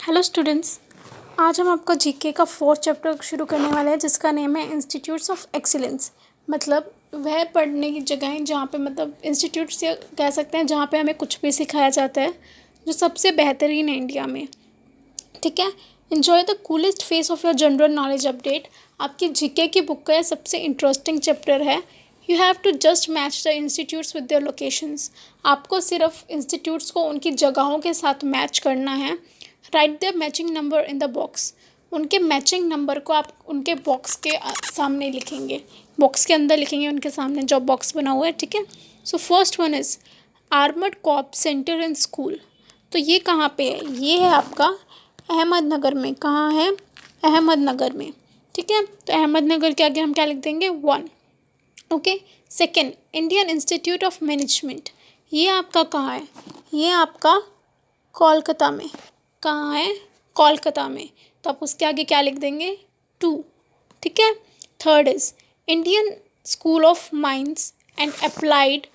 Hello students, आज हम आपका जीके का 4th चैप्टर शुरू करने वाले हैं जिसका नेम है इंस्टीट्यूट्स ऑफ एक्सीलेंस। मतलब वह पढ़ने की जगहें जहाँ पे मतलब इंस्टीट्यूट्स या कह सकते हैं जहाँ पे हमें कुछ भी सिखाया जाता है जो सबसे बेहतरीन है इंडिया में। ठीक है, enjoy the coolest face of your general knowledge update. आपकी जीके की बुक का सबसे इंटरेस्टिंग चैप्टर है। You have to just match the institutes with their locations. आपको सिर्फ इंस्टीट्यूट्स को उनकी जगहों के साथ मैच करना है। Right the matching number in the box. उनके मैचिंग नंबर को आप उनके बॉक्स के सामने लिखेंगे, बॉक्स के अंदर लिखेंगे, उनके सामने जो बॉक्स बना हुआ है। ठीक है, so first one is Armoured Corps Centre and School. तो ये कहाँ पे है? ये है आपका अहमदनगर में। कहाँ है? अहमदनगर में। ठीक है, तो अहमदनगर के आगे हम क्या लिख देंगे? 1। Okay, second Indian institute of management. ये आपका कहाँ है? ये आपका कोलकाता में। कहाँ है? कोलकाता में। तो आप उसके आगे क्या लिख देंगे? 2। ठीक है, third is Indian school of mines and applied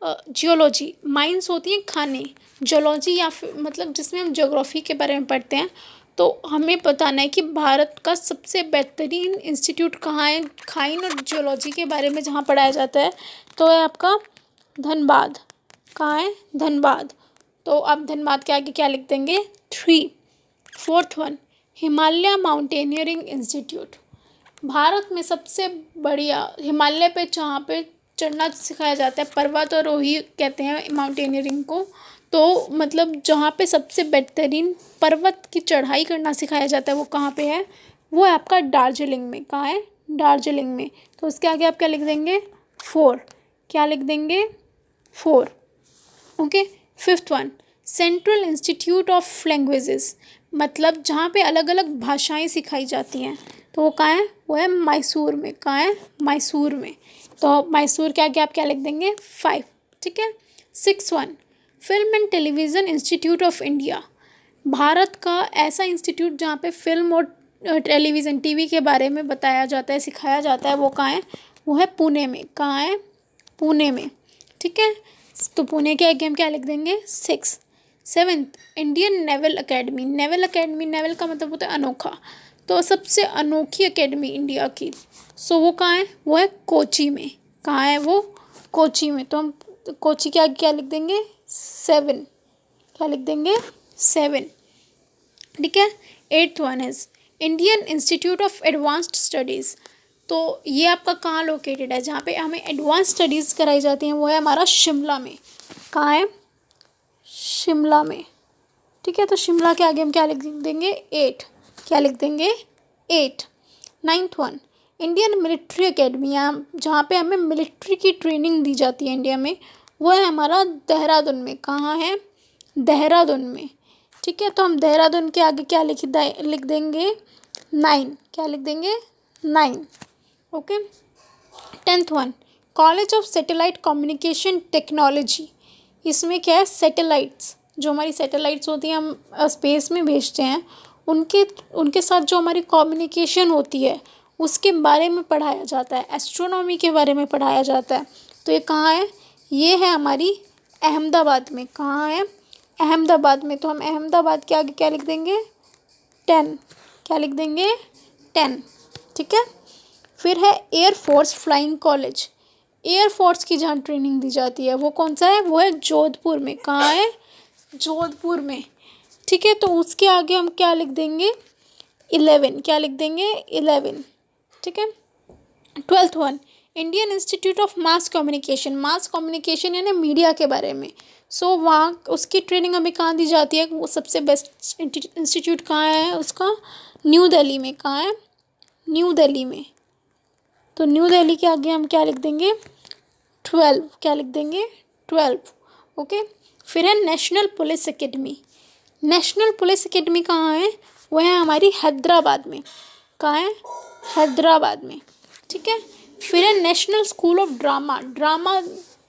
geology. Mines होती हैं खाने, जियोलॉजी या फिर मतलब जिसमें हम ज्योग्राफी के बारे में पढ़ते हैं। तो हमें बताना है कि भारत का सबसे बेहतरीन इंस्टीट्यूट कहाँ है खाइन और जियोलॉजी के बारे में जहाँ पढ़ाया जाता है। तो है आपका धनबाद। कहाँ है? धनबाद। तो आप धनबाद के आगे क्या लिख देंगे? 3। Fourth one Himalaya mountaineering institute. Bharat में सबसे बढ़िया हिमालय पे जहाँ पे चढ़ना सिखाया जाता है, पर्वतारोही कहते हैं माउंटेनियरिंग को। तो मतलब जहाँ पे सबसे बेहतरीन पर्वत की चढ़ाई करना सिखाया जाता है वो कहाँ पे है? वो है आपका दार्जिलिंग में। कहाँ है? दार्जिलिंग में। तो उसके आगे आप क्या लिख देंगे? 4। क्या लिख देंगे? 4। Okay, fifth one central institute of languages. मतलब जहाँ पे अलग अलग भाषाएं सिखाई जाती हैं। तो वो कहाँ है? वो है मैसूर में। कहाँ है? मैसूर में। तो मैसूर के आगे आप क्या लिख देंगे? 5। ठीक है, six one film and television institute of India. Bharat का ऐसा इंस्टीट्यूट जहाँ पे फिल्म और टेलीविज़न टीवी के बारे में बताया जाता है, सिखाया जाता है, वो कहाँ है? वो है पुणे में। कहाँ है? पुणे में। ठीक है, तो पुणे के आगे हम क्या लिख देंगे? 6। Seventh Indian naval academy. Naval academy, naval का मतलब होता है अनोखा। तो सबसे अनोखी एकेडमी इंडिया की, सो वो कहाँ है? वो है कोची में। कहाँ है वो? कोची में। तो हम कोची के आगे क्या लिख देंगे? 7। क्या लिख देंगे? 7। ठीक है, eighth one is Indian institute of advanced studies. तो ये आपका कहाँ लोकेटेड है? जहाँ पे हमें एडवांस स्टडीज़ कराई जाती हैं वो है हमारा शिमला में। कहाँ है? शिमला में। ठीक है, तो शिमला के आगे हम क्या लिख देंगे? 8। क्या लिख देंगे? 8। Ninth one Indian military academy. जहाँ पे हमें मिलिट्री की ट्रेनिंग दी जाती है इंडिया में, वो है हमारा देहरादून में। कहाँ है? देहरादून में। ठीक है, तो हम देहरादून के आगे क्या लिख देंगे? 9। क्या लिख देंगे? 9। Okay, tenth one college of satellite communication technology. इसमें क्या है? सैटेलाइट्स, जो हमारी सैटेलाइट्स होती हैं हम स्पेस में भेजते हैं, उनके साथ जो हमारी कम्युनिकेशन होती है उसके बारे में पढ़ाया जाता है, एस्ट्रोनॉमी के बारे में पढ़ाया जाता है। तो ये कहाँ है? ये है हमारी अहमदाबाद में। कहाँ है? अहमदाबाद में। तो हम अहमदाबाद के आगे क्या लिख देंगे? 10। क्या लिख देंगे? 10। ठीक है, फिर है एयरफोर्स फ्लाइंग कॉलेज। एयरफोर्स की जहाँ ट्रेनिंग दी जाती है वो कौन सा है? वो है जोधपुर में। कहाँ है? जोधपुर में। ठीक है, तो उसके आगे हम क्या लिख देंगे? 11। क्या लिख देंगे? 11। ठीक है, twelfth one Indian institute of mass communication. Mass communication यानी मीडिया के बारे में। सो वहाँ उसकी ट्रेनिंग हमें कहाँ दी जाती है? वो सबसे बेस्ट इंस्टीट्यूट कहाँ है उसका? न्यू दिल्ली में। कहाँ है? न्यू दिल्ली में। तो न्यू दिल्ली के आगे हम क्या लिख देंगे? 12। क्या लिख देंगे? 12। ओके, फिर है national police academy. National police academy कहाँ है? वो है हमारी हैदराबाद में। कहाँ है? हैदराबाद में। ठीक है, फिर है national school of drama. Drama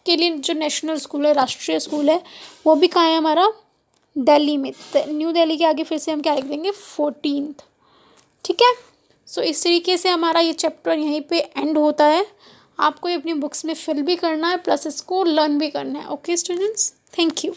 के लिए जो नेशनल स्कूल है, राष्ट्रीय स्कूल है, वो भी कहाँ है हमारा? दिल्ली में। न्यू दिल्ली के आगे फिर से हम क्या लिख देंगे? 14th। ठीक है, सो इस तरीके से हमारा ये चैप्टर यहीं पे एंड होता है। आपको ये अपनी बुक्स में फिल भी करना है प्लस इसको लर्न भी करना है। Okay students, thank you.